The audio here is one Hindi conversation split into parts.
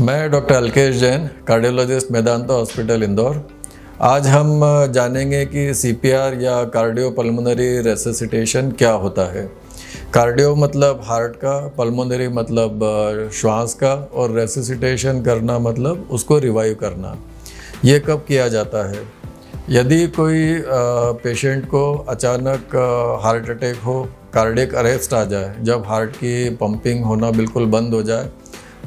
मैं doctor Alkesh Jain, cardiologist Medanta hospital Indore. आज हम जानेंगे कि सीपीआर या कार्डियोपल्मोनरी रेससिटेशन क्या होता है। कार्डियो मतलब हार्ट का, पल्मोनरी मतलब श्वास का, और रेससिटेशन करना मतलब उसको रिवाइव करना। ये कब किया जाता है? यदि कोई पेशेंट को अचानक हार्ट अटैक हो, कार्डियक अरेस्ट आ जाए, जब हार्ट की पंपिंग होना बिल्कुल बंद हो जाए,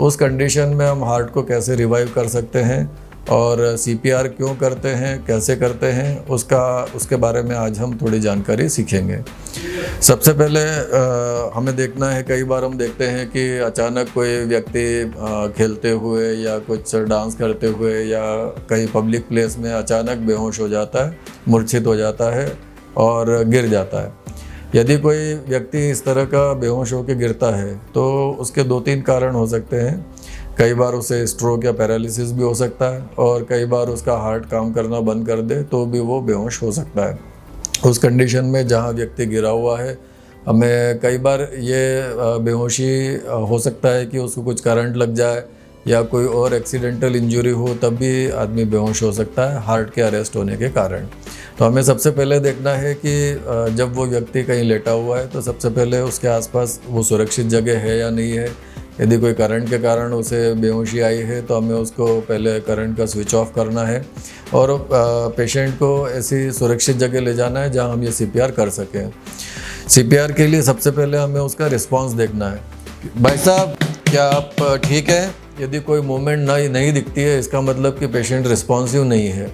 उस कंडीशन में हम हार्ट को कैसे रिवाइव कर सकते हैं और सीपीआर क्यों करते हैं, कैसे करते हैं, उसके बारे में आज हम थोड़ी जानकारी सीखेंगे। सबसे पहले हमें देखना है, कई बार हम देखते हैं कि अचानक कोई व्यक्ति खेलते हुए या कुछ डांस करते हुए या कहीं पब्लिक प्लेस में अचानक बेहोश हो जाता है, मूर्छित हो जाता है और गिर जाता है। यदि कोई व्यक्ति इस तरह का बेहोश होकर गिरता है तो उसके 2-3 कारण हो सकते हैं। कई बार उसे स्ट्रोक या पैरालिसिस भी हो सकता है, और कई बार उसका हार्ट काम करना बंद कर दे तो भी वो बेहोश हो सकता है। उस कंडीशन में जहाँ व्यक्ति गिरा हुआ है, हमें कई बार ये बेहोशी हो सकता है कि उसको कुछ करंट लग जाए या कोई और एक्सीडेंटल इंजरी हो, तब भी आदमी बेहोश हो सकता है हार्ट के अरेस्ट होने के कारण। तो हमें सबसे पहले देखना है कि जब वो व्यक्ति कहीं लेटा हुआ है तो सबसे पहले उसके आसपास वो सुरक्षित जगह है या नहीं है। यदि कोई करंट के कारण उसे बेहोशी आई है तो हमें उसको पहले करंट का स्विच ऑफ करना है और पेशेंट को ऐसी सुरक्षित जगह ले जाना है जहां हम ये सीपीआर कर सकें। सीपीआर के लिए सबसे पहले हमें उसका रिस्पॉन्स देखना है। भाई साहब, क्या आप ठीक हैं? यदि कोई मूवमेंट नहीं दिखती है, इसका मतलब कि पेशेंट रिस्पॉन्सिव नहीं है।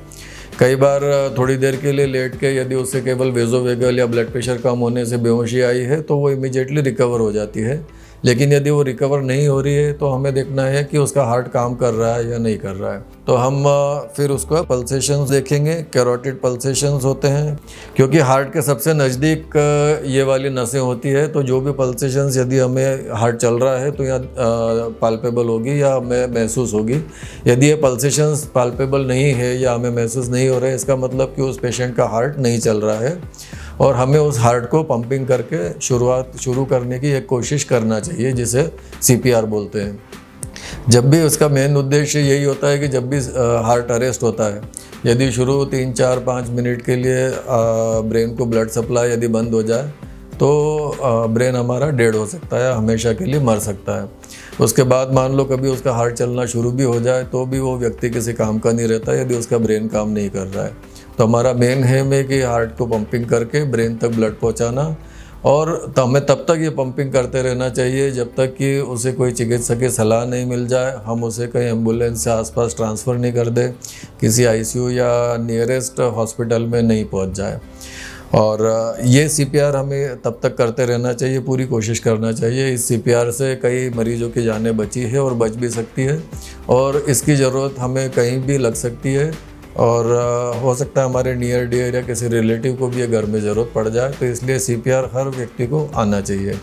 कई बार थोड़ी देर के लिए लेट के यदि उससे केवल वेजोवेगल या ब्लड प्रेशर कम होने से बेहोशी आई है तो वो इमीडिएटली रिकवर हो जाती है। लेकिन यदि वो रिकवर नहीं हो रही है तो हमें देखना है कि उसका हार्ट काम कर रहा है या नहीं कर रहा है। तो हम फिर उसको पल्सेशंस देखेंगे। कैरोटिड पल्सेशंस होते हैं, क्योंकि हार्ट के सबसे नज़दीक ये वाली नसें होती है, तो जो भी पल्सेशंस यदि हमें हार्ट चल रहा है तो यहाँ पाल्पेबल होगी या हमें महसूस होगी। यदि ये पल्सेशंस पाल्पेबल नहीं है या हमें महसूस नहीं हो रहे, इसका मतलब कि उस पेशेंट का हार्ट नहीं चल रहा है और हमें उस हार्ट को पंपिंग करके शुरू करने की एक कोशिश करना चाहिए, जिसे सीपीआर बोलते हैं। जब भी उसका मेन उद्देश्य यही होता है कि जब भी हार्ट अरेस्ट होता है, यदि शुरू 3, 4, 5 मिनट के लिए ब्रेन को ब्लड सप्लाई यदि बंद हो जाए तो ब्रेन हमारा डेड हो सकता है, हमेशा के लिए मर सकता है। उसके बाद मान लो कभी उसका हार्ट चलना शुरू भी हो जाए तो भी वो व्यक्ति किसी काम का नहीं रहता यदि उसका ब्रेन काम नहीं कर रहा है। तो हमारा मेन एम है कि हार्ट को पंपिंग करके ब्रेन तक ब्लड पहुंचाना, और तो हमें तब तक ये पंपिंग करते रहना चाहिए जब तक कि उसे कोई चिकित्सकीय सलाह नहीं मिल जाए। हम उसे कहीं एम्बुलेंस से आसपास ट्रांसफ़र नहीं कर दें, किसी आईसीयू या नियरेस्ट हॉस्पिटल में नहीं पहुंच जाए। और ये सीपीआर हमें तब तक करते रहना चाहिए, पूरी कोशिश करना चाहिए। इस सीपीआर से कई मरीजों की जानें बची है और बच भी सकती है, और इसकी ज़रूरत हमें कहीं भी लग सकती है, और हो सकता है हमारे नियर डियर या किसी रिलेटिव को भी ये घर में ज़रूरत पड़ जाए। तो इसलिए सीपीआर हर व्यक्ति को आना चाहिए।